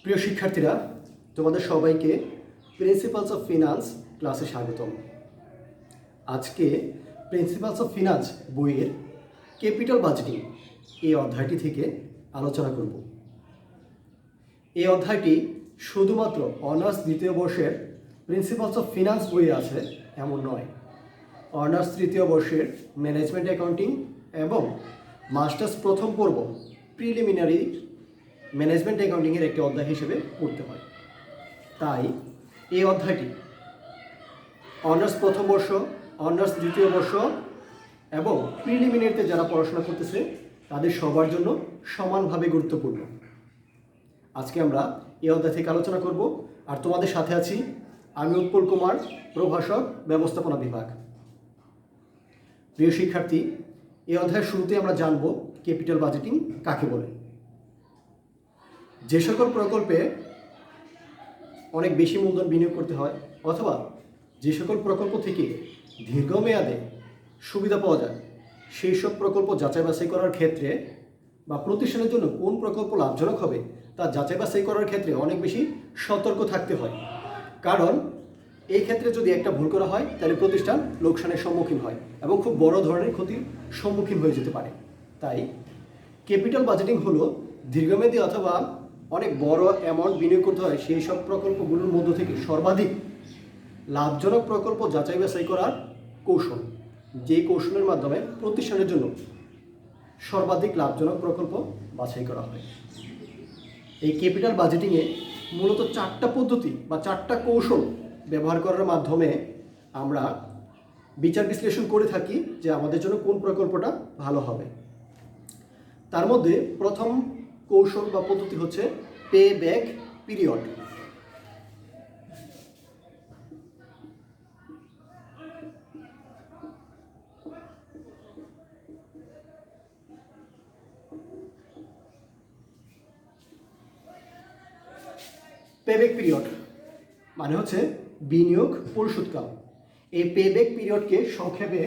প্রিয় শিক্ষার্থীরা, তোমাদের সবাইকে প্রিন্সিপালস অফ ফিনান্স ক্লাসে স্বাগতম। আজকে প্রিন্সিপালস অফ ফিনান্স বইয়ের ক্যাপিটাল বাজেটিং এই অধ্যায়টি থেকে আলোচনা করব। এই অধ্যায়টি শুধুমাত্র অনার্স দ্বিতীয় বর্ষের প্রিন্সিপালস অফ ফিনান্স বইয়ে আছে এমন নয়। অনার্স তৃতীয় বর্ষের ম্যানেজমেন্ট অ্যাকাউন্টিং এবং মাস্টার্স প্রথম পর্ব প্রিলিমিনারি ম্যানেজমেন্ট অ্যাকাউন্টিংয়ের একটি অধ্যায় হিসেবে পড়তে হয়। তাই এই অধ্যায়টি অনার্স প্রথম বর্ষ, অনার্স দ্বিতীয় বর্ষ এবং প্রিলিমিনারিতে যারা পড়াশোনা করতেছে তাদের সবার জন্য সমানভাবে গুরুত্বপূর্ণ। আজকে আমরা এই অধ্যায় থেকে আলোচনা করব। আর তোমাদের সাথে আছি আমি উৎপল কুমার, প্রভাষক, ব্যবস্থাপনা বিভাগ। প্রিয় শিক্ষার্থী, এই অধ্যায়ের শুরুতে আমরা জানব ক্যাপিটাল বাজেটিং কাকে বলে। যে সকল প্রকল্পে অনেক বেশি মূলধন বিনিয়োগ করতে হয় অথবা যে সকল প্রকল্প থেকে দীর্ঘমেয়াদে সুবিধা পাওয়া যায় সেই সব প্রকল্প যাচাই বাছাই করার ক্ষেত্রে বা প্রতিষ্ঠানের জন্য কোন প্রকল্প লাভজনক হবে তা যাচাই বাছাই করার ক্ষেত্রে অনেক বেশি সতর্ক থাকতে হয়। কারণ এই ক্ষেত্রে যদি একটা ভুল করা হয় তাহলে প্রতিষ্ঠান লোকসানের সম্মুখীন হয় এবং খুব বড় ধরনের ক্ষতির সম্মুখীন হয়ে যেতে পারে। তাই ক্যাপিটাল বাজেটিং হলো দীর্ঘমেয়াদী অথবা অনেক বড় অ্যামাউন্ট বিনিয়োগ করতে হয় সেই সব প্রকল্পগুলোর মধ্য থেকে সর্বাধিক লাভজনক প্রকল্প যাচাই বাছাই করার কৌশল, যে কৌশলের মাধ্যমে প্রতিষ্ঠানের জন্য সর্বাধিক লাভজনক প্রকল্প বাছাই করা হয়। এই ক্যাপিটাল বাজেটিংয়ে মূলত 4টা পদ্ধতি বা 4টা কৌশল ব্যবহার করার মাধ্যমে আমরা বিচার বিশ্লেষণ করে থাকি যে আমাদের জন্য কোন প্রকল্পটা ভালো হবে। তার মধ্যে প্রথম কৌশল বা পদ্ধতি হচ্ছে pay back period. Payback period মানে হচ্ছে বিনিয়োগ পরিশোধকাল। এই পেব্যাক পিরিয়ডকে সংক্ষেপে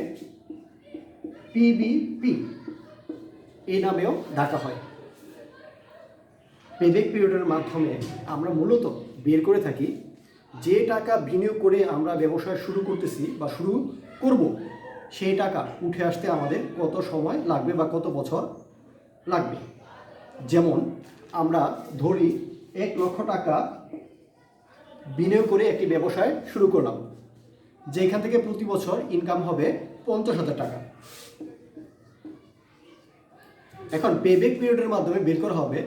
পিবিপি এই নামেও ডাকা হয়। পেব্যাক পিরিয়ডের মাধ্যমে আমরা মূলত বের করে থাকি যে টাকা বিনিয়োগ করে আমরা ব্যবসা শুরু করতেছি বা শুরু করব সেই টাকা উঠে আসতে আমাদের কত সময় লাগবে বা কত বছর লাগবে। যেমন আমরা ধরি 1 লক্ষ টাকা বিনিয়োগ করে একটি ব্যবসায় শুরু করলাম, যেখান থেকে প্রতি বছর ইনকাম হবে 50,000 টাকা। এখন পেব্যাক পিরিয়ডের মাধ্যমে বের করা হবে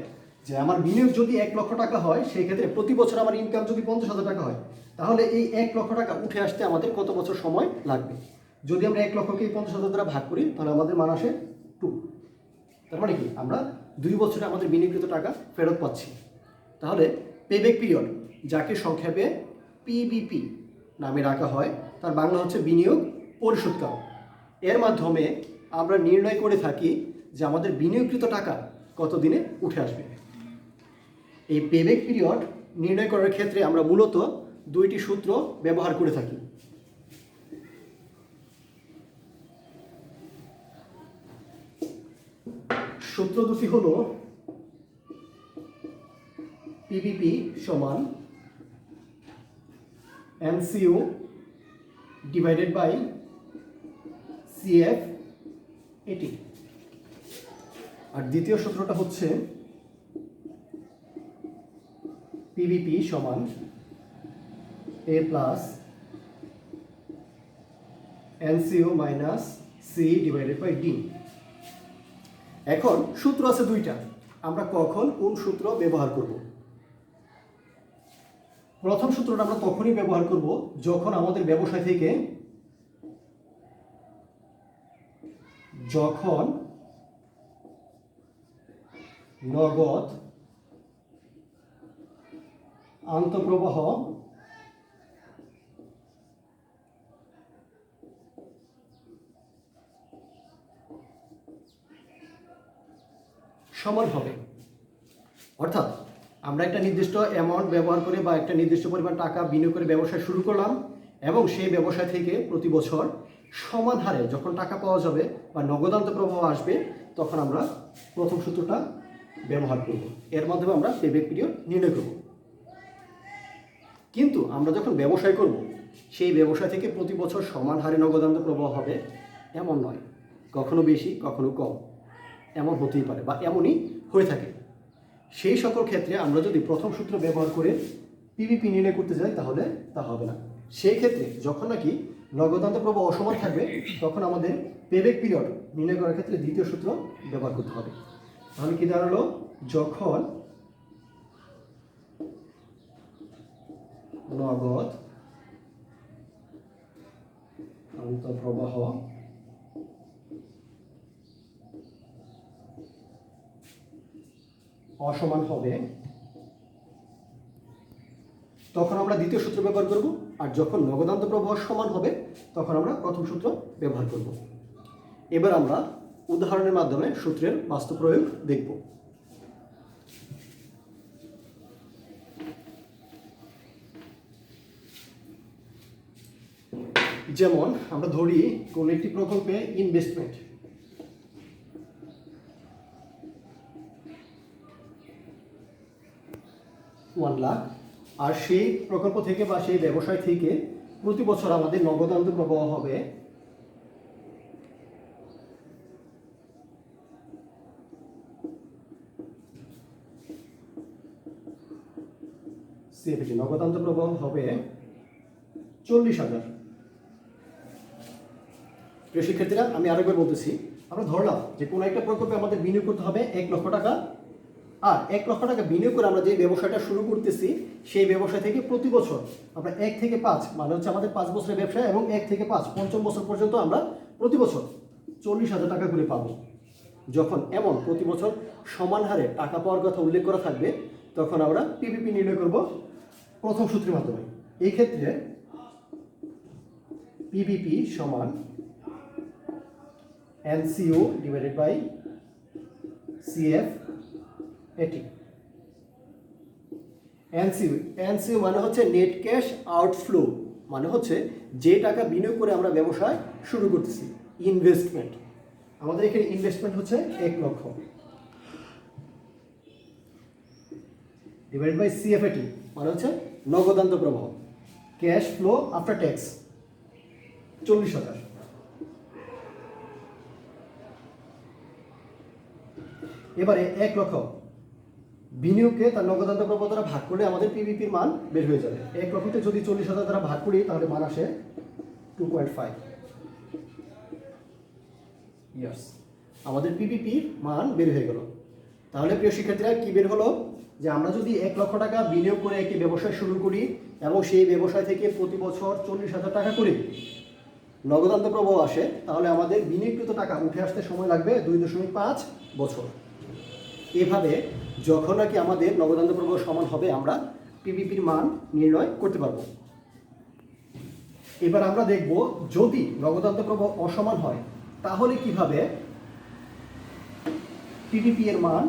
যে আমার বিনিয়োগ যদি 1 লক্ষ টাকা হয় সেই ক্ষেত্রে প্রতি বছর আমার ইনকাম যদি 50,000 টাকা হয় তাহলে এই 1 লক্ষ টাকা উঠে আসতে আমাদের কত বছর সময় লাগবে। যদি আমরা 1 লক্ষকে 50,000 দ্বারা ভাগ করি তাহলে আমাদের মান আসে 2। তার মানে কি আমরা 2 বছরে আমাদের বিনিয়োগকৃত টাকা ফেরত পাচ্ছি। তাহলে পেব্যাক পিরিয়ড, যাকে সংক্ষেপে পিবিপি নামে রাখা হয়, তার বাংলা হচ্ছে বিনিয়োগ পরিশোধকাল। এর মাধ্যমে আমরা নির্ণয় করে থাকি যে আমাদের বিনিয়োগকৃত টাকা কত দিনে উঠে আসবে। এই পেব্যাক পিরিয়ড নির্ণয় করার ক্ষেত্রে আমরা মূলত 2টি সূত্র ব্যবহার করে থাকি। সূত্র দুটি হলো পিবিপি সমান MCU ডিভাইডেড বাই CF এটি। আর দ্বিতীয় সূত্রটা হচ্ছে পিবিপি সমান A plus NCU minus C divided by D। এখন সূত্র আছে 2টা, আমরা কখন কোন সূত্র ব্যবহার করব। প্রথম সূত্রটা আমরা তখনই ব্যবহার করব যখন আমাদের ব্যবসায় থেকে নগদ আন্তঃপ্রবাহ সমান হবে। অর্থাৎ আমরা একটা নির্দিষ্ট অ্যামাউন্ট ব্যবহার করে বা একটা নির্দিষ্ট পরিমাণ টাকা বিনিয়োগ করে ব্যবসা শুরু করলাম এবং সেই ব্যবসায় থেকে প্রতি বছর সমান হারে যখন টাকা পাওয়া যাবে বা নগদান্ত প্রবাহ আসবে তখন আমরা প্রথম সূত্রটা ব্যবহার করব, এর মাধ্যমে আমরা পেব্যাক পিরিয়ড নির্ণয় করব। কিন্তু আমরা যখন ব্যবসায় করব, সেই ব্যবসায় থেকে প্রতি বছর সমান হারে নগদান্ত প্রবাহ হবে এমন নয়, কখনো বেশি কখনো কম, এমন হতেই পারে বা এমনই হয়ে থাকে। সেই সকল ক্ষেত্রে আমরা যদি প্রথম সূত্র ব্যবহার করে পিবিপি নির্ণয় করতে যাই তাহলে তা হবে না। সেই ক্ষেত্রে যখন নাকি নগদান্ত প্রবাহ অসমান থাকবে তখন আমাদের পেব্যাক পিরিয়ড নির্ণয় করার ক্ষেত্রে দ্বিতীয় সূত্র ব্যবহার করতে হবে। তাহলে কি দাঁড়ালো, যখন নগদ আন্তঃপ্রবাহ অসমান হবে তখন আমরা দ্বিতীয় সূত্র ব্যবহার করব, আর যখন নগদান্ত প্রবাহ সমান হবে তখন আমরা প্রথম সূত্র ব্যবহার করব। এবার আমরা উদাহরণের মাধ্যমে সূত্রের বাস্তব প্রয়োগ দেখব। যেমন আমরা ধরি কোন একটি প্রকল্পে ইনভেস্টমেন্ট 1 লাখ, আর সেই প্রকল্প থেকে বা সেই ব্যবসায় থেকে প্রতি বছর আমাদের নগদান্ত প্রবাহ হবে নগদান্ত প্রবাহ হবে 40,000। প্রিয় শিক্ষার্থীরা, আমি আরেকবার বলতেছি, আমরা ধরলাম যে কোনো একটা প্রকল্পে আমাদের বিনিয়োগ করতে হবে 1 লক্ষ টাকা, আর 1 লক্ষ টাকা বিনিয়োগ করে আমরা যে ব্যবসাটা শুরু করতেছি সেই ব্যবসা থেকে প্রতি বছর আমরা 1 থেকে 5 মানে হচ্ছে আমাদের 5 বছরের ব্যবসা, এবং 1 থেকে 5 পঞ্চম বছর পর্যন্ত আমরা প্রতি বছর 40,000 টাকা করে পাবো। যখন এমন প্রতি বছর সমান হারে টাকা পাওয়ার কথা উল্লেখ করা থাকবে তখন আমরা পিপিপি নির্ণয় করব প্রথম সূত্রের মাধ্যমে। এই ক্ষেত্রে পিপিপি সমান এনসিও ডিভাইডেড বাই সিএফ এটি। এনসিও মানে হচ্ছে নেট ক্যাশ আউটফ্লো, মানে হচ্ছে যে টাকা বিনিয়োগ করে আমরা ব্যবসায় শুরু করতেছি, ইনভেস্টমেন্ট। আমাদের এখানে ইনভেস্টমেন্ট হচ্ছে 1 লক্ষ ডিভাইড বাই সিএফএটি মানে হচ্ছে নগদান্ত প্রবাহ, ক্যাশ ফ্লো আফটার ট্যাক্স 40,000। এবারে 1 লক্ষ বিনিয়োগকে তার নগদান্ত প্রবাহ দ্বারা ভাগ করলে আমাদের পিবিপির মান বের হয়ে যাবে। 1 লক্ষকে যদি 40,000 দ্বারা ভাগ করি তাহলে মান আসে 2.5 ইয়ার্স। আমাদের পিপিপির মান বের হয়ে গেল। তাহলে প্রিয় শিক্ষার্থীরা কি বের হলো, যে আমরা যদি 1 লক্ষ টাকা বিনিয়োগ করে একটি ব্যবসা শুরু করি এবং সেই ব্যবসায় থেকে প্রতি বছর 40,000 টাকা করে নগদান্ত প্রবাহ আসে, তাহলে আমাদের বিনিয়োগকৃত টাকা উঠে আসতে সময় লাগবে 2.5 বছর। এভাবে যখন নাকি আমাদের নগদান্ত প্রবাহ সমান হবে আমরা পিপিপির মান নির্ণয় করতে পারবো। এবার আমরা দেখব যদি নগদান্ত প্রবাহ অসমান হয় তাহলে কিভাবে পিপিপি এর মান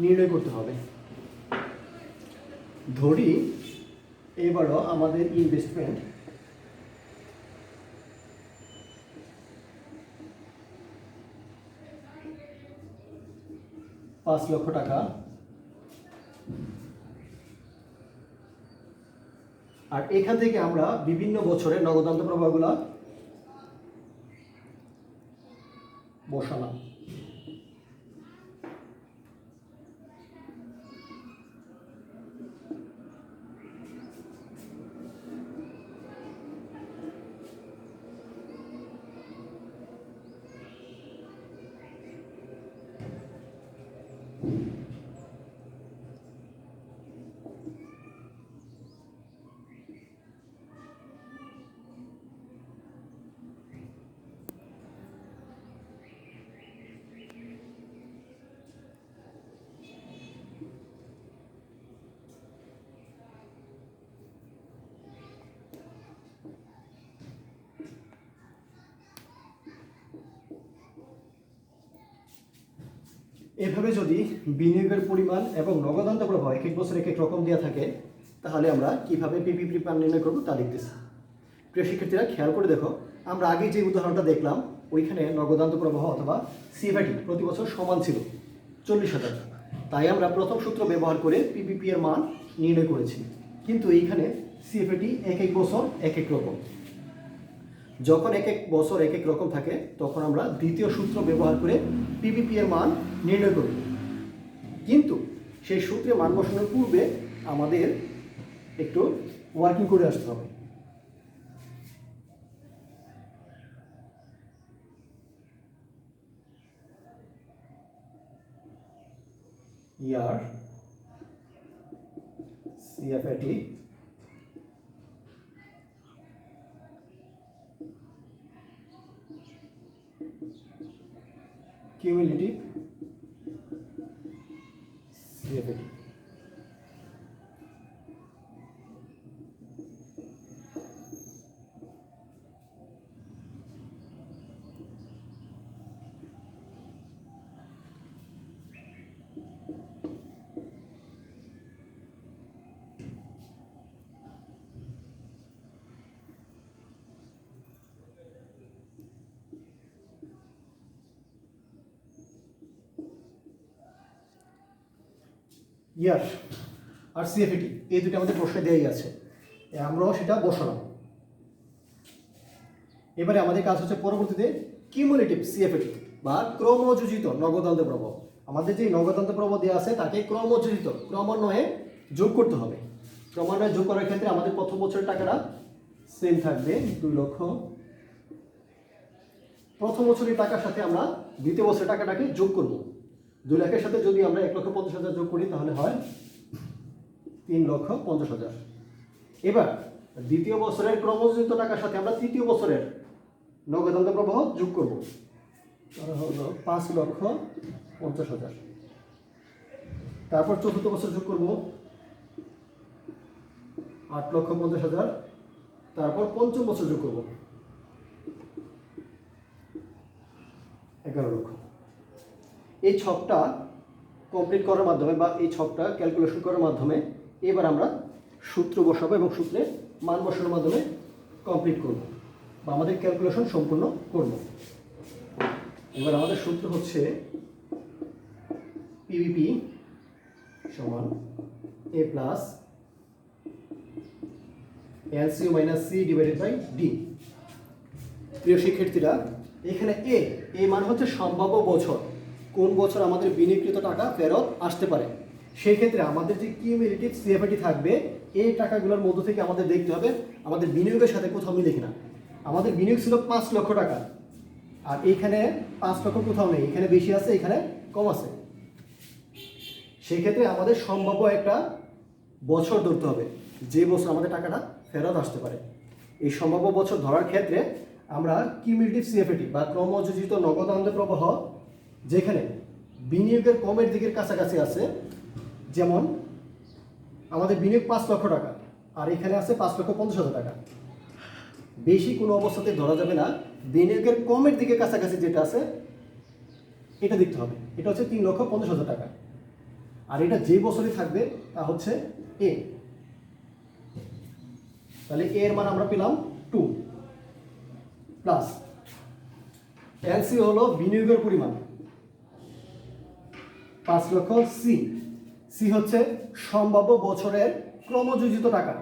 নির্ণয় করতে হবে। ধরি এবারও আমাদের ইনভেস্টমেন্ট 5 লক্ষ টাকা, আর এখান থেকে আমরা বিভিন্ন বছরের নগদান্ত প্রবাহগুলো বসালাম। এভাবে যদি বিনিয়োগের পরিমাণ এবং নগদান্ত প্রবাহ এক এক বছর এক এক রকম দেওয়া থাকে তাহলে আমরা কিভাবে পিপিপি মান নির্ণয় করবো তা লিখতেছি। প্রিয় শিক্ষার্থীরা, খেয়াল করে দেখো, আমরা আগে যে উদাহরণটা দেখলাম ওইখানে নগদান্ত প্রবাহ অথবা সিএফআইটি প্রতি বছর সমান ছিল 40,000। তাই আমরা প্রথম সূত্র ব্যবহার করে পিপিপি এর মান নির্ণয় করেছি। কিন্তু এইখানে সিএফএটি এক এক বছর এক এক রকম। যখন এক এক বছর এক এক রকম থাকে তখন আমরা দ্বিতীয় সূত্র ব্যবহার করে পিপিপি এর মান নির্ণয় করব। কিন্তু সেই সূত্রে মান বসানোর পূর্বে আমাদের একটু ওয়ার্কিং করে আসতে হবে। ইয়ার সিএফএটি কিউমুলেটিভ সিএফএটি ইয়ার আর সিএফএটি এই দুটো আমাদের প্রশ্নে দেওয়াই আছে, আমরাও সেটা বসালাম। এবারে আমাদের কাজ হচ্ছে পরবর্তীতে কিউমুলেটিভ সিএফএটি বা ক্রমযোজিত নগদান্ত প্রভাব। আমাদের যে নগদান্ত প্রভাব দেওয়া আছে তাকে ক্রমযোজিত ক্রমান্বয়ে যোগ করতে হবে। ক্রমান্বয়ে যোগ করার ক্ষেত্রে আমাদের প্রথম বছরের টাকাটা সেম থাকবে 2 লক্ষ। প্রথম বছরের টাকার সাথে আমরা দ্বিতীয় বছরের টাকাটাকে যোগ করব। 2 লাখের সাথে যদি আমরা 1,50,000 যোগ করি তাহলে হয় 3,50,000। এবার দ্বিতীয় বছরের ক্রমযোজিত টাকার সাথে আমরা তৃতীয় বছরের নগদান্ত প্রবাহ যোগ করব, তাহলে হলো 5,50,000। তারপর চতুর্থ বছর যোগ করব 8,50,000। তারপর পঞ্চম বছর যোগ করব 11 লক্ষ। এই ছকটা কমপ্লিট করার মাধ্যমে বা এই ছকটা ক্যালকুলেশন করার মাধ্যমে এবার আমরা সূত্র বসাবো এবং সূত্রে মান বসানোর মাধ্যমে কমপ্লিট করব বা আমাদের ক্যালকুলেশন সম্পূর্ণ করব। এবার আমাদের সূত্র হচ্ছে পিভিপি সমান A plus LCO minus C divided by D. প্রিয় শিক্ষার্থীরা, এখানে এ মান হচ্ছে সম্ভাব্য বছর, কোন বছর আমাদের বিনিয়োগকৃত টাকা ফেরত আসতে পারে। সেই ক্ষেত্রে আমাদের যে কিউমুলেটিভ সিএফএটি থাকবে এই টাকাগুলোর মধ্য থেকে আমাদের দেখতে হবে আমাদের বিনিয়োগের সাথে কোথাও মিলে কিনা। আমাদের বিনিয়োগ ছিল 5 লক্ষ টাকা, আর এইখানে 5 লক্ষ কোথাও নেই, এখানে বেশি আছে এখানে কম আছে। সেই ক্ষেত্রে আমাদের সম্ভাব্য একটা বছর ধরতে হবে যে বছর আমাদের টাকাটা ফেরত আসতে পারে। এই সম্ভাব্য বছর ধরার ক্ষেত্রে আমরা কিউমুলেটিভ সিএফএটি বা ক্রমযোজিত নগদান্ত প্রবাহ যেখানে বিনিয়োগের কমের দিকের কাছাকাছি আছে, যেমন আমাদের বিনিয়োগ 5 লক্ষ টাকা আর এখানে আছে 5,50,000 টাকা, বেশি কোনো অবস্থাতে ধরা যাবে না। বিনিয়োগের কমের দিকে কাছাকাছি যেটা আছে এটা দেখতে হবে, এটা হচ্ছে 3,50,000 টাকা। আর এটা যে বছরই থাকবে তা হচ্ছে এ। তাহলে এর মান আমরা পেলাম 2 প্লাস এলসি হলো বিনিয়োগের পরিমাণ 5 লক্ষ, সি হচ্ছে সম্ভাব্য বছরের ক্রমযোজিত টাকা।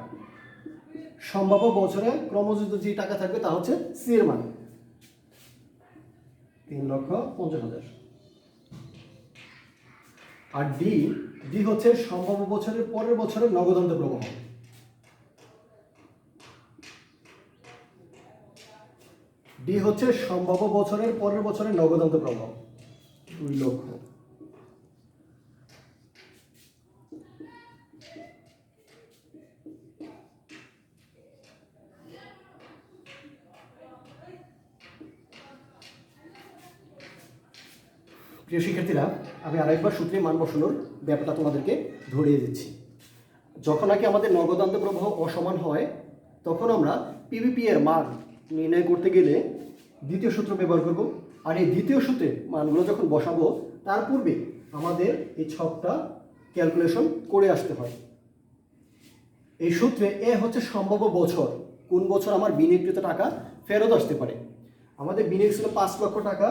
সম্ভাব্য বছরে ক্রমযোজিত যে টাকা থাকবে তা হচ্ছে সি এর মান 3,50,000। আর ডি হচ্ছে সম্ভাব্য বছরের পরের বছরের নগদান্ত প্রবাহ। ডি হচ্ছে সম্ভাব্য বছরের পরের বছরের নগদান্ত প্রবাহ 2 লক্ষ। প্রিয় শিক্ষার্থীরা, আমি আরেকবার সূত্রে মান বসানোর ব্যাপারটা তোমাদেরকে ধরিয়ে দিচ্ছি। যখন নাকি আমাদের নগদান্ত প্রবাহ অসমান হয় তখন আমরা পিভিপি এর মান নির্ণয় করতে গেলে দ্বিতীয় সূত্র ব্যবহার করব। আর এই দ্বিতীয় সূত্রে মানগুলো যখন বসাবো তার পূর্বে আমাদের এই ছকটা ক্যালকুলেশন করে আসতে হয়। এই সূত্রে এ হচ্ছে সম্ভাব্য বছর, কোন বছর আমার বিনিয়োগকৃত টাকা ফেরত আসতে পারে। আমাদের বিনিয়োগ ছিল 5 লক্ষ টাকা,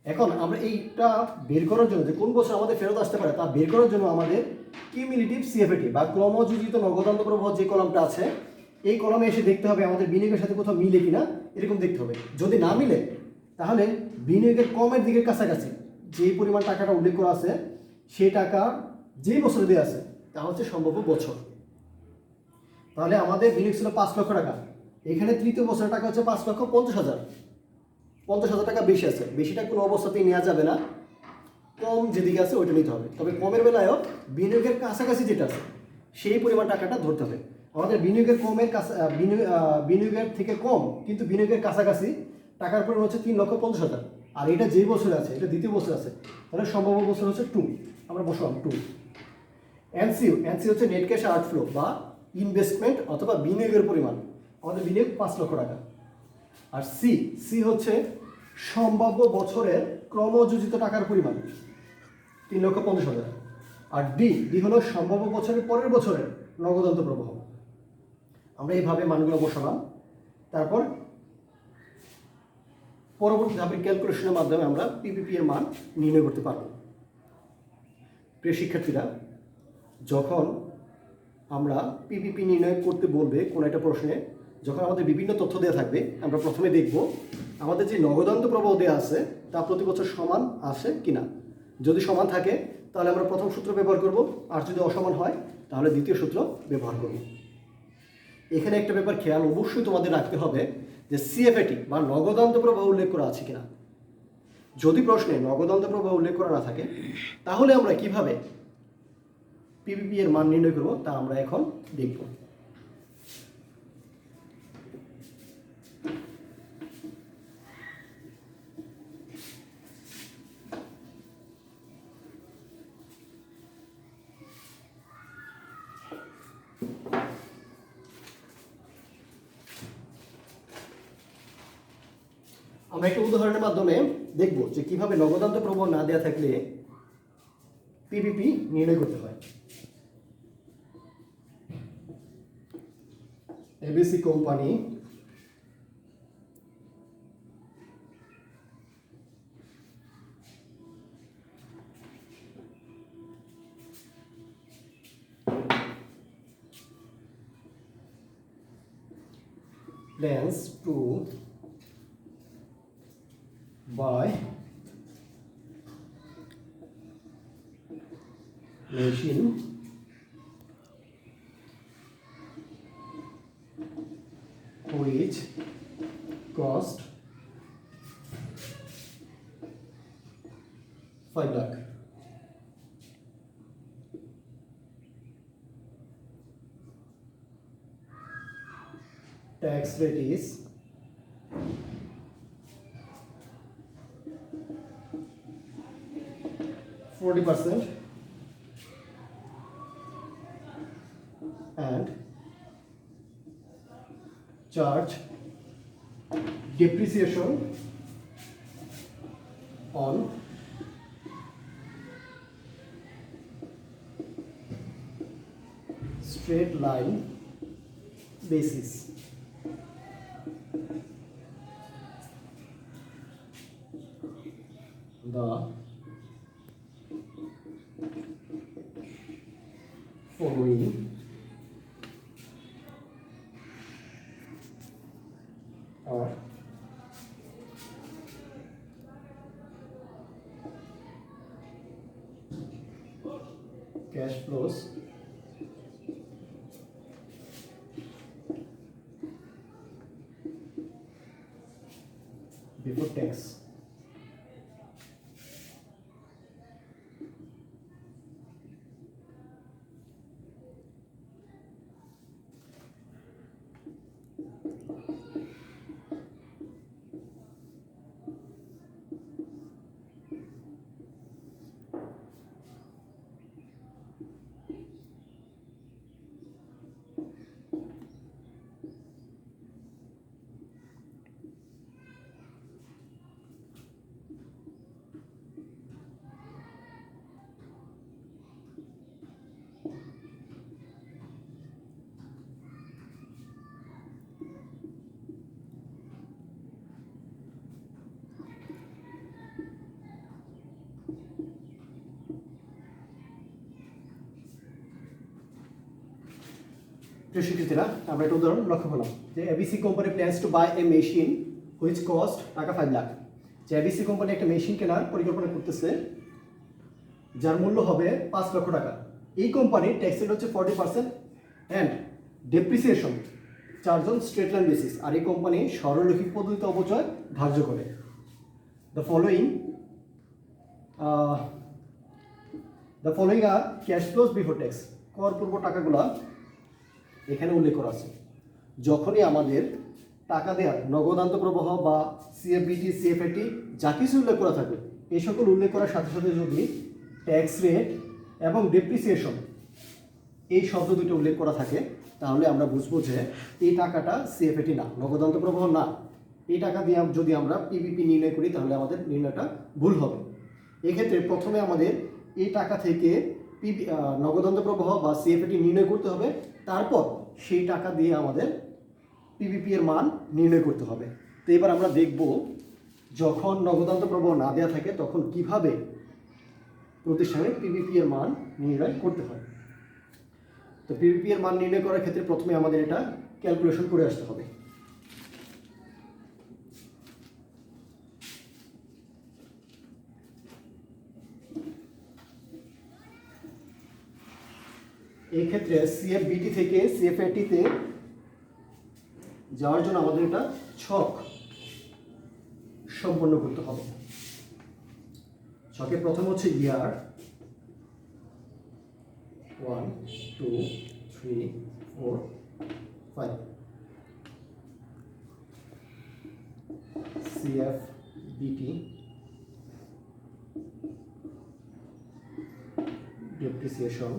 এখন আমরা এইটা বের করার জন্য যে কোন বছর আমাদের ফেরত আসতে পারে তা বের করার জন্য আমাদের কিউমুলেটিভ সিএফএটি বা ক্রমযোজিত নগদান্ত প্রবাহ যে কলামটা আছে এই কলামে এসে দেখতে হবে আমাদের বিনিয়োগের সাথে কোথাও মিলে কিনা, এরকম দেখতে হবে। যদি না মিলে তাহলে বিনিয়োগের কমের দিকে কাছাকাছি যে পরিমাণ টাকাটা উল্লেখ করা আছে সেই টাকা যেই বছরে দেওয়া আছে তা হচ্ছে সম্ভাব্য বছর। তাহলে আমাদের বিনিয়োগ ছিল 5 লক্ষ টাকা, এখানে তৃতীয় বছরের টাকা হচ্ছে 5,50,000। 50,000 টাকা বেশি আছে, বেশিটা কোনো অবস্থাতেই নেওয়া যাবে না, কম যেদিকে আছে ওইটা নিতে হবে। তবে কমের বেলায়ও বিনিয়োগের কাছাকাছি যেটা আছে সেই পরিমাণ টাকাটা ধরতে হবে। আমাদের বিনিয়োগের কমের কাছে বিনিয়োগের থেকে কম কিন্তু বিনিয়োগের কাছাকাছি টাকার পরিমাণ হচ্ছে 3,50,000, আর এটা যেই বছরে আছে এটা দ্বিতীয় বছর আছে, তাহলে সম্ভাব্য বছর হচ্ছে 2। আমরা বসলাম 2। এনসি হচ্ছে নেট ক্যাশ আউটফ্লো বা ইনভেস্টমেন্ট অথবা বিনিয়োগের পরিমাণ, আমাদের বিনিয়োগ 5 লক্ষ টাকা। আর সি হচ্ছে সম্ভাব্য বছরের ক্রমযোজিত টাকার পরিমাণ 3,50,000। আর ডি হলো সম্ভাব্য বছরের পরের বছরের নগদান্ত প্রবাহ। আমরা এইভাবে মানগুলো বসালাম, তারপর পরবর্তী ধাপের ক্যালকুলেশনের মাধ্যমে আমরা পিপিপি এর মান নির্ণয় করতে পারব। প্রিয় শিক্ষার্থীরা, যখন আমরা পিপিপি নির্ণয় করতে বলবে কোনো একটা প্রশ্নে, যখন আমাদের বিভিন্ন তথ্য দেওয়া থাকবে, আমরা প্রথমে দেখব আমাদের যে নগদান্ত প্রবাহ দেওয়া আছে তা প্রতি বছর সমান আসে কিনা। যদি সমান থাকে তাহলে আমরা প্রথম সূত্র ব্যবহার করব, আর যদি অসমান হয় তাহলে দ্বিতীয় সূত্র ব্যবহার করব। এখানে একটা ব্যাপার খেয়াল অবশ্যই তোমাদের রাখতে হবে যে সিএফএটি বা নগদান্ত প্রবাহ উল্লেখ করা আছে কিনা। যদি প্রশ্নে নগদান্ত প্রবাহ উল্লেখ করা না থাকে তাহলে আমরা কিভাবে পিপিপি এর মান নির্ণয় করব তা আমরা এখন দেখব। আমরা একটা উদাহরণের মাধ্যমে দেখব যে কিভাবে নগদান্ত প্রবাহ না দেওয়া থাকলে পিপিপি নির্ণয় করতে হয়। ABC company plans to buy machine which cost 5 lakh. Tax rate is 40% and charge depreciation on straight line basis. The following are cash flows before tax. প্রিয় শিক্ষার্থীরা, আমরা একটা উদাহরণ লক্ষ্য করলাম যে ABC company plans to buy a machine which cost টাকা 5 লাখ। যে এবিসি কোম্পানি একটা মেশিন কেনার পরিকল্পনা করতেছে যার মূল্য হবে 5 লক্ষ টাকা। এই কোম্পানির ট্যাক্স রেট হচ্ছে 40% and depreciation charge on straight line basis. আর এই কোম্পানি সরলরৈখিক পদ্ধতিতে অবচয় ধার্য করে। The following are cash flows before tax. কর পূর্ব টাকাগুলা এখানে উল্লেখ করা আছে। যখনই আমাদের টাকা দেওয়ার নগদান্ত প্রবাহ বা সিএফবিটি সিএফএটি যা কিছু উল্লেখ করা থাকবে, এই সকল উল্লেখ করার সাথে সাথে যদি ট্যাক্স রেট এবং ডেপ্রিসিয়েশন এই শব্দ দুটো উল্লেখ করা থাকে, তাহলে আমরা বুঝবো যে এই টাকাটা সিএফএটি না, নগদান্ত প্রবাহ না। এই টাকা দিয়ে যদি আমরা পিবিপি নির্ণয় করি তাহলে আমাদের নির্ণয়টা ভুল হবে। এক্ষেত্রে প্রথমে আমাদের এই টাকা থেকে নগদান্ত প্রবাহ বা সিএফএটি নির্ণয় করতে হবে, তারপর সেই টাকা দিয়ে আমাদের পিবিপি এর মান নির্ণয় করতে হবে। তো এবার আমরা দেখব যখন নগদান্ত প্রবাহ না দেওয়া থাকে তখন কিভাবে প্রতিষ্ঠানের পিবিপি এর মান নির্ণয় করতে হয়। তো পিবিপি এর মান নির্ণয় করার ক্ষেত্রে প্রথমে আমাদের এটা ক্যালকুলেশন করে আসতে হবে। এই ক্ষেত্রে সিএফবিটি থেকে সিএফএটিতে যাওয়ার জন্য আমাদের এটা ছক সম্পন্ন করতে হবে। ছকে প্রথম হচ্ছে year 1 2 3 4 5 CFBT depreciation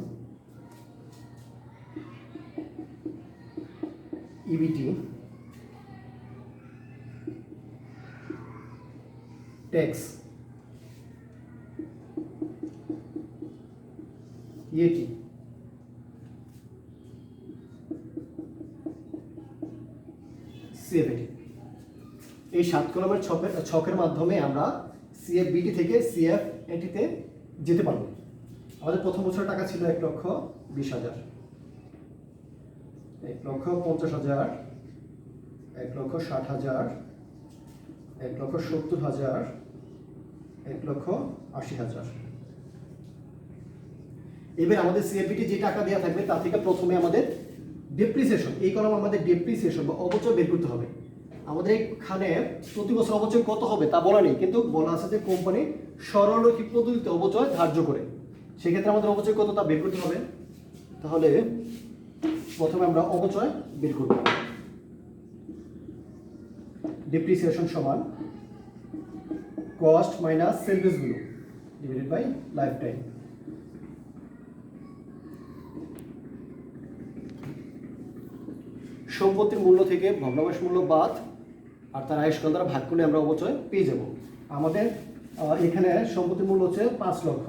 EBT tax EAT CFAT. এই 7 কলামের ছকের মাধ্যমে আমরা সিএফবিটি থেকে সিএফএটিতে যেতে পারবো। আমাদের প্রথম বছরের টাকা ছিল 1,20,000, 1,50,000, 1,60,000, 1,70,000, 1,80,000। এবার আমাদের সিএফবিটি যে টাকা দেওয়া থাকবে তা থেকে প্রথমে আমাদের ডেপ্রিসিয়েশন, এই কলম আমাদের ডেপ্রিসিয়েশন বা অবচয় বের করতে হবে। আমাদের এখানে প্রতি বছর অবচয় কত হবে তা বলা নেই, কিন্তু বলা আছে যে কোম্পানি সরলরৈখিক পদ্ধতিতে অবচয় ধার্য করে। সেক্ষেত্রে আমাদের অবচয় কত তা বের করতে হবে। তাহলে প্রথমে আমরা অবচয় বের করব। ডেপ্রিসিয়েশন সমান কস্ট মাইনাস সেলভেজগুলো ডিভাইডেড বাই লাইফ টাইম। সম্পত্তির মূল্য থেকে ভগ্নাংশ মূল্য বাদ আর তার আয়ুষ্কাল দ্বারা ভাগ করলে আমরা অবচয় পেয়ে যাব। আমাদের এখানে সম্পত্তির মূল্য হচ্ছে 5 লক্ষ,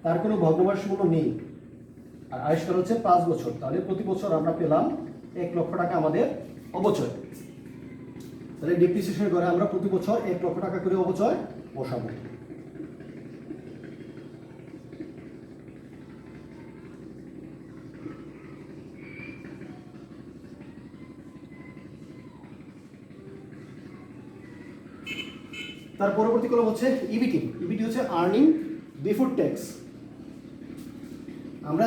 তার কোনো ভগ্নাংশ মূল্য নেই, আর আয়ুষ্কাল হচ্ছে 5 বছর। তাহলে প্রতি বছর আমরা পেলাম 1 লক্ষ টাকা আমাদের অবচয়। তাহলে ডেপ্রিসিয়েশনের ঘরে আমরা প্রতি বছর 1 লক্ষ টাকা করে অবচয় বসাবো। তার পরবর্তী কলম হচ্ছে ইবিটি। ইবিটি হচ্ছে আর্নিং বিফোর ট্যাক্স। আমরা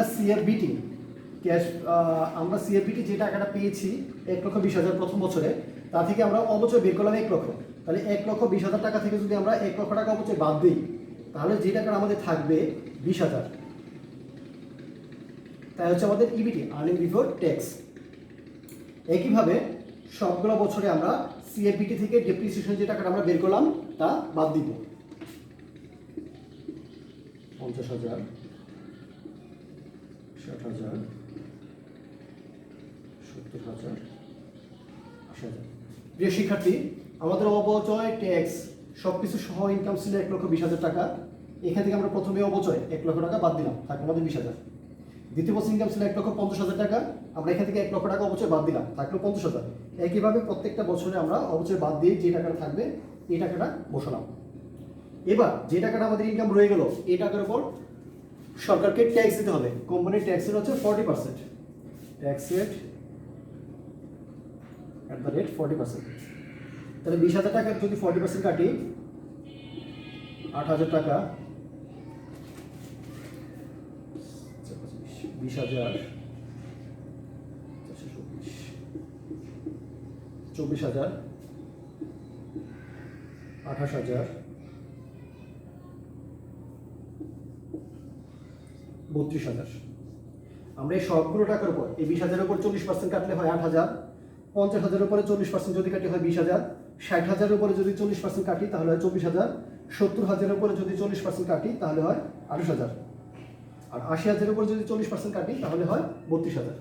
সিএফবিটি যে টাকাটা পেয়েছি 1,20,000 প্রথম বছরে, তা থেকে আমরা অবচয় বের করলাম 1 লক্ষ। তাহলে 1,20,000 টাকা থেকে যদি আমরা 1 লক্ষ টাকা অবচয় বাদ দিই, তাহলে যে টাকাটা আমাদের থাকবে 20,000, তাই হচ্ছে আমাদের ইবিটি আর্নিং বিফোর ট্যাক্স। একইভাবে সবগুলো বছরে আমরা সিএফবিটি থেকে ডেপ্রিসিয়েশন যে টাকাটা আমরা বের করলাম তা বাদ দিব। 50,000, 60,000, 70,000, 80,000। প্রিয় শিক্ষার্থী, আমাদের অবচয় ট্যাক্স সবকিছু সহ ইনকাম ছিল 1,20,000 টাকা। এখান থেকে আমরা প্রথমে অবচয় 1 লক্ষ টাকা বাদ দিলাম, থাকলো আমাদের 20,000। দ্বিতীয় বছর ইনকাম ছিল 1,50,000 টাকা, আমরা এখান থেকে 1 লক্ষ টাকা অবচয় বাদ দিলাম, থাকলো 50,000। একইভাবে প্রত্যেকটা বছরে আমরা অবচয় বাদ দিয়ে যে টাকাটা থাকবে এই টাকাটা বসালাম। এবার যে টাকাটা আমাদের ইনকাম রয়ে গেল, এই টাকার উপর সরকারকে ট্যাক্স দিতে হবে। কোম্পানির ট্যাক্স রেট হচ্ছে 40%, tax rate at the rate 40%। তাহলে 20,000 টাকা যদি 40% কাটি, 8,000 টাকা, 20,000, 24,000, 28,000, 32,000। আমরা এই সবগুলো টাকার উপর এই 20,000-এর উপর 40% কাটলে হয় 8,000, 50,000-এর উপরে 40% যদি কাটি হয় 20,000, 60,000-এর উপরে যদি 40% কাটি তাহলে হয় 24,000, 70,000-এর উপরে যদি 40% কাটি তাহলে হয় 28,000, আর 80,000-এর উপরে যদি 40% কাটি তাহলে হয় 32,000।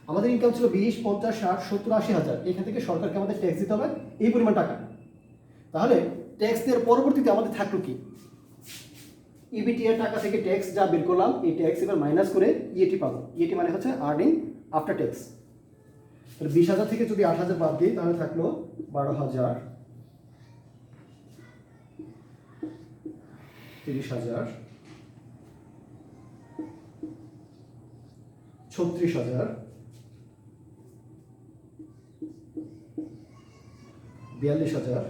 আমাদের ইনকাম ছিল 20, 50, 60, 70, 80,000। এখান থেকে সরকারকে আমাদের ট্যাক্স দিতে হবে এই পরিমাণ টাকা। তাহলে ট্যাক্স দেওয়ার পরবর্তীতে আমাদের থাকলো কি? ইবিটি এর টাকা থেকে ট্যাক্স যা বের করলাম, এই ট্যাক্স এবার মাইনাস করে ইএটি পাবো। ইএটি মানে হচ্ছে আর্নিং আফটার ট্যাক্স। তাহলে 20,000 থেকে যদি 8,000 বাদ দিই তাহলে থাকলো 12,000, 30,000, 36,000, 42,000,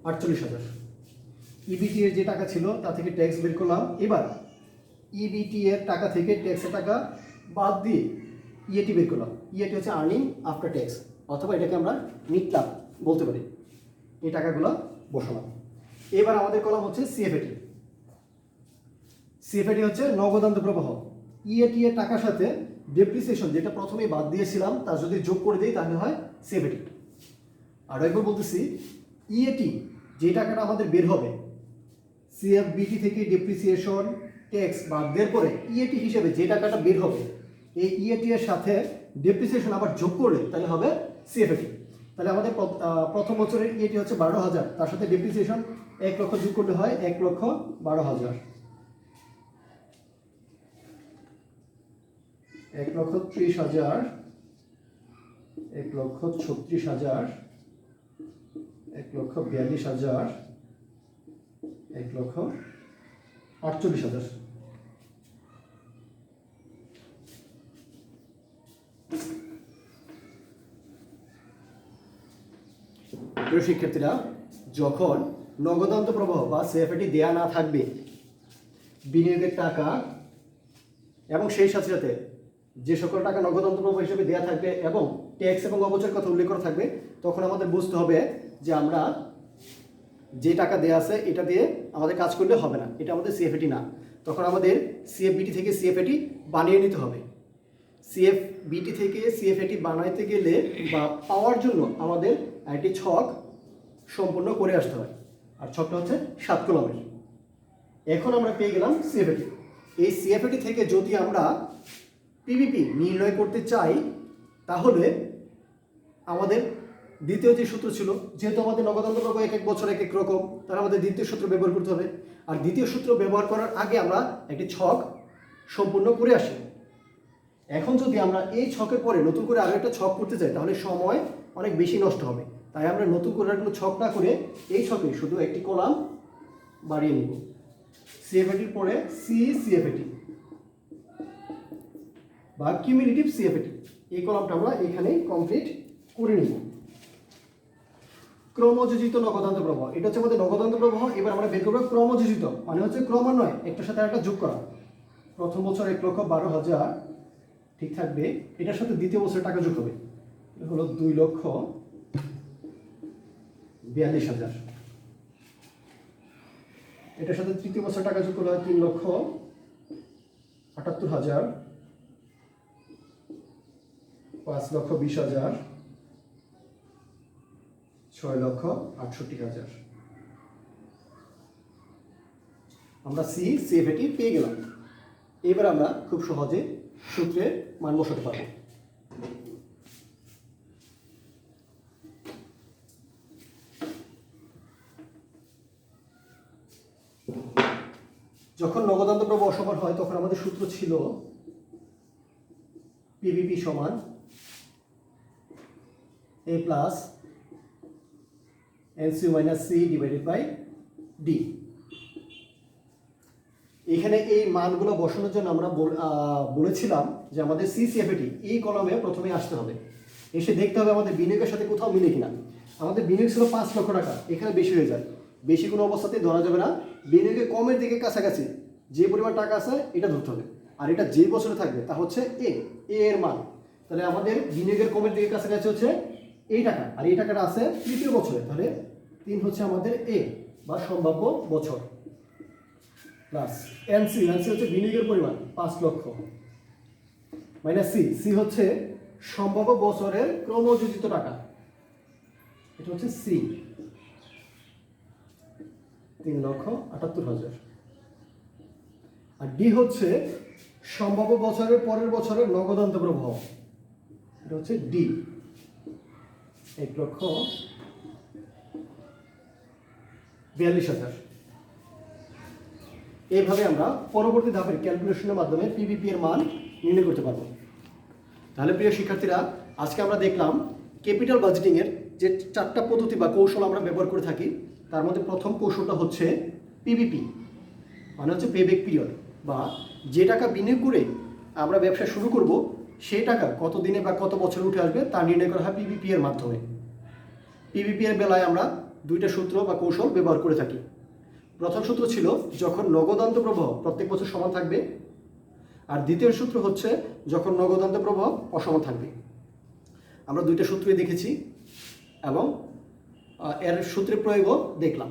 48,000। ইবিটি এর যে টাকা ছিল তা থেকে ট্যাক্স বের করলাম। এবার ইবিটি এর টাকা থেকে ট্যাক্সের টাকা বাদ দিয়ে ইএটি বের করলাম। ইএটি হচ্ছে আর্নিং আফটার ট্যাক্স, অথবা এটাকে আমরা নিট লাভ বলতে পারি। এই টাকাগুলো বসালাম। এবার আমাদের কলাম হচ্ছে সিএফএটি। সিএফএটি হচ্ছে নগদান্ত প্রবাহ। ইএটি এর টাকার সাথে ডেপ্রিসিয়েশন যেটা প্রথমেই বাদ দিয়েছিলাম তা যদি যোগ করে দিই তাহলে হয় সিএফএটি। আর একবার বলতেছি, ইএটি যে টাকাটা আমাদের বের হবে সিএফবিটি থেকে ডেপ্রিসিয়েশন ট্যাক্স বাদ দেওয়ার পরে ইএটি হিসেবে যে টাকাটা বের হবে, এই ইএটি এর সাথে ডেপ্রিসিয়েশন আবার যোগ করলে তাহলে হবে সিএফএটি। তাহলে আমাদের প্রথম বছরের ইএটি হচ্ছে 12,000, তার সাথে ডেপ্রিসিয়েশন 1 লক্ষ যোগ করলে হয় 1,12,000, 1,30,000, 1,36,000, 1,42,000, 1,48,000। প্রিয় শিক্ষার্থীরা, যখন নগদান্ত প্রবাহ বা সিএফএটি দেয়া না থাকবে, বিনিয়োগের টাকা এবং সেই সাথে সাথে যে সকল টাকা নগদান্ত প্রবাহ হিসেবে দেয়া থাকবে এবং ট্যাক্স এবং অবচয়ের কথা উল্লেখ করা থাকবে, তখন আমাদের বুঝতে হবে যে আমরা যে টাকা দেয়া আছে এটা দিয়ে আমাদের কাজ করলে হবে না, এটা আমাদের সিএফএটি না। তখন আমাদের সিএফবিটি থেকে সিএফএটি বানিয়ে নিতে হবে। সিএফবিটি থেকে সিএফএটি বানাইতে গেলে বা পাওয়ার জন্য আমাদের একটি ছক সম্পূর্ণ করে আসতে হয়, আর ছকটা হচ্ছে 7 কলামের। এখন আমরা পেয়ে গেলাম সিএফএটি। এই সিএফএটি থেকে যদি আমরা পিভিপি নির্ণয় করতে চাই তাহলে আমাদের দ্বিতীয় যে সূত্র ছিল, যেহেতু আমাদের নগদান্ত প্রবাহ এক এক বছর এক এক রকম, তাহলে আমাদের দ্বিতীয় সূত্র ব্যবহার করতে হবে। আর দ্বিতীয় সূত্র ব্যবহার করার আগে আমরা একটি ছক সম্পূর্ণ করে আসি। এখন যদি আমরা এই ছকের পরে নতুন করে আরও একটা ছক করতে চাই তাহলে সময় অনেক বেশি নষ্ট হবে। তাই আমরা নতুন করে কোনো ছক না করে এই ছকে শুধু একটি কলাম বাড়িয়ে নিব। সিএফএটির পরে সিএফএটি বা কিউমুলেটিভ সিএফএটি, এই কলামটা আমরা এখানে কমপ্লিট করে নিব। ক্রমযোজিত নগদান্ত প্রবাহ, এটা হচ্ছে আমাদের নগদান্ত প্রবাহ। এবার আমরা বের করবো ক্রমযোজিত, মানে হচ্ছে ক্রমান্বয়ে একটার সাথে একটা যোগ করা। প্রথম বছর 1,12,000 ঠিক থাকবে, এটার সাথে দ্বিতীয় বছরের টাকা যোগ হবে, এটা হলো 2,42,000। এটার সাথে তৃতীয় বছর টাকা যোগ করলে হয় 3,78,000, 5,20,000, 6,68,000। আমরা সিএফএটি পেয়ে গেলাম। এবার আমরা খুব সহজে সূত্রে মান বসাতে পারবো। যখন নগদান্ত প্রবাহ অসমান হয় তখন আমাদের সূত্র ছিল পিভিপি সমান A plus NC minus C divided by D। এখানে এই মানগুলো বসানোর জন্য আমরা বলেছিলাম যে আমাদের সিসিএফএটি এই কলমে প্রথমে আসতে হবে, এসে দেখতে হবে আমাদের বিনিয়োগের সাথে কোথাও মিলে কিনা। আমাদের বিনিয়োগ ছিল 5 লক্ষ টাকা, এখানে বেশি হয়ে যায়, বেশি কোনো অবস্থাতেই ধরা যাবে না। বিনিয়োগে কমের দিকে কাছাকাছি যে পরিমাণ টাকা আছে এটা ধরতে হবে, আর এটা যে বছরে থাকবে তা হচ্ছে এ এর মান। তাহলে আমাদের বিনিয়োগের কমের দিকে কাছাকাছি হচ্ছে এই টাকা, আর এই টাকাটা আছে তৃতীয় বছরে, তাহলে 3 হচ্ছে আমাদের এ বা সম্ভাব্য বছর, প্লাস এনসি হচ্ছে বিনিয়োগের পরিমাণ 5 লক্ষ, মাইনাস সি হচ্ছে সম্ভাব্য বছরের ক্রমযোজিত টাকা, এটা হচ্ছে সি 3,78,000, আর ডি হচ্ছে সম্ভাব্য বছরের পরের বছরের নগদান্ত প্রবাহ, এটা হচ্ছে ডি 1,42,000। এইভাবে আমরা পরবর্তী ধাপের ক্যালকুলেশনের মাধ্যমে পিভিপি এর মান নির্ণয় করতে পারবো। তাহলে প্রিয় শিক্ষার্থীরা, আজকে আমরা দেখলাম ক্যাপিটাল বাজেটিংয়ের যে 4টা পদ্ধতি বা কৌশল আমরা ব্যবহার করে থাকি, তার মধ্যে প্রথম কৌশলটা হচ্ছে পিভিপি, মানে হচ্ছে পেব্যাক পিরিয়ড, বা যে টাকা বিনিয়োগ করে আমরা ব্যবসা শুরু করব সেই টাকা কত দিনে বা কত বছরে উঠে আসবে তা নির্ণয় করা হয় পিভিপি এর মাধ্যমে। পিভিপি এর বেলায় আমরা 2টা সূত্র বা কৌশল ব্যবহার করে থাকি। প্রথম সূত্র ছিল যখন নগদান্ত প্রবাহ প্রত্যেক বছর সমান থাকবে, আর দ্বিতীয় সূত্র হচ্ছে যখন নগদান্ত প্রবাহ অসমান থাকবে। আমরা 2টা সূত্রই দেখেছি এবং এর সূত্রের প্রয়োগও দেখলাম,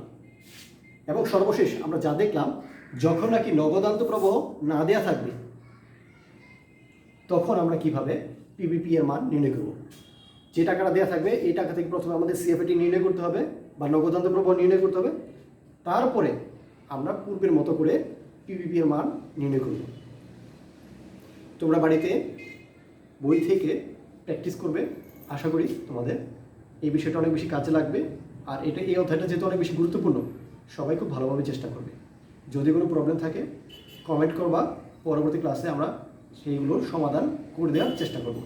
এবং সর্বশেষ আমরা যা দেখলাম, যখন নাকি নগদান্ত প্রবাহ না দেয়া থাকবে তখন আমরা কিভাবে পিভিপি এর মান নির্ণয় করব। যে টাকাটা দেওয়া থাকবে এই টাকা থেকে প্রথমে আমাদের সিএফএটি নির্ণয় করতে হবে বা নগদান্ত প্রবাহ নির্ণয় করতে হবে, তারপরে আমরা পূর্বের মতো করে পিভিপি এর মান নির্ণয় করব। তোমরা বাড়িতে বই থেকে প্র্যাকটিস করবে, আশা করি তোমাদের এই বিষয়টা অনেক বেশি কাজে লাগবে। আর এই অধ্যায়টা যেহেতু অনেক বেশি গুরুত্বপূর্ণ, সবাই খুব ভালোভাবে চেষ্টা করবে। যদি কোনো প্রবলেম থাকে কমেন্ট করবা, পরবর্তী ক্লাসে আমরা সেইগুলোর সমাধান করে দেওয়ার চেষ্টা করব।